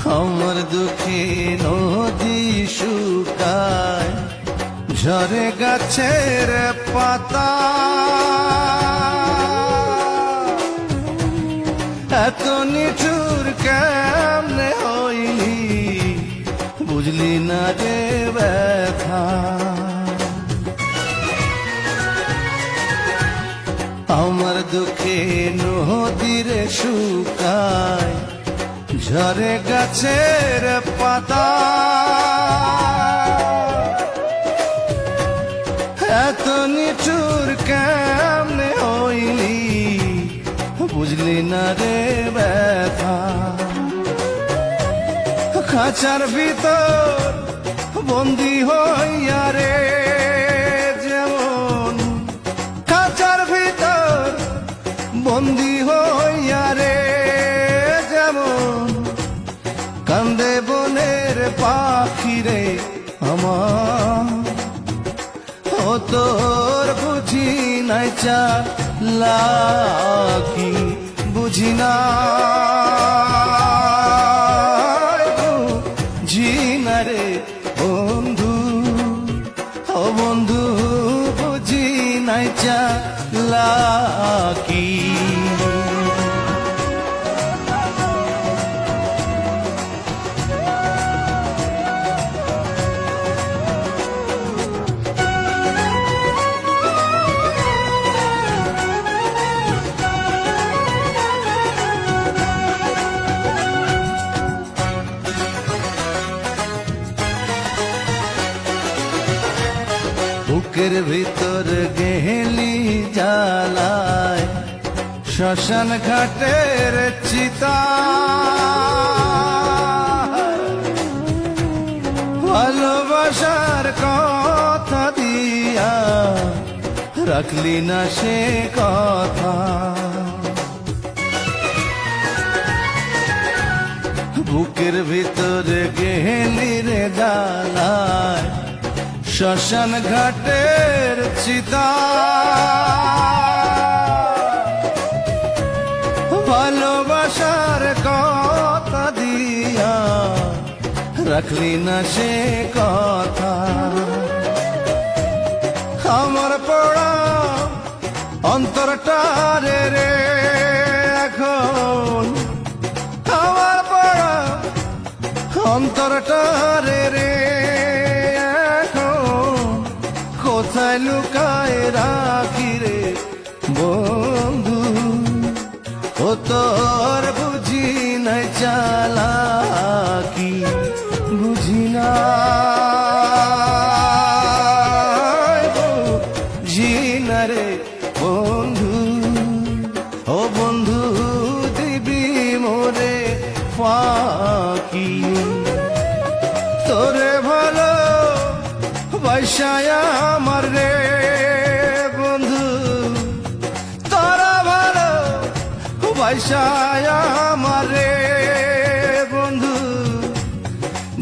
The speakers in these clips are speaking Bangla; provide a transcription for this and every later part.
আমার দুঃখে নদী শুকায়, ঝরে গাছের পাতা। এত নিঠুর কেমনে হইলি, বুঝলি না রে ব্যথা। আমার দুঃখে নদীর শুকায়, ঝরে গাছের পাতা। এত নিঠুর কেমনে হইলি, বুঝলি না রে ব্যথা। খাঁচার ভিতর বন্দি হইয়া রে, যেমন খাঁচার ভিতর বন্দি হইয়া রে, যেমন কান্দে বনের পাখি রে আমার। ও তোর বুঝি নাই চালাকি, বুঝি না বুঝি না রে বন্ধু। ও বন্ধু বুঝি নাই চালাকি। বুকের ভিতর গেলি জ্বালায়, শ্মশান ঘাটের চিতা। ভালোবাসার কথা দিয়া রাখলি না সে কথা। বুকের ভিতর গেলি রে জ্বালায়, শ্মশান ঘাটের চিতা। ভালোবাসার কথা দিয়া রাখলি না সে কথা। আমার পড়া অন্তরটা রে রে এখন, আমার পড়া অন্তরটা রে রে কোথায় লুকায় রাখি রে বন্ধু। ও তোর বুঝি নাই চালাকি, বুঝি না বুঝি না রে বন্ধু। ও বন্ধু দিবি মোরে ফাঁকি, তোরে ভালো বৈশায়া আমার রে বন্ধু। তোরা ভালো বৈশায়া আমার রে বন্ধু।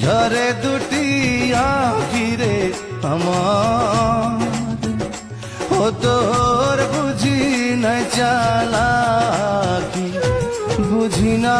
ঝরে দুটি আঁখি রে আমার, ও তোর বুঝি নাই চালাকি, বুঝি না।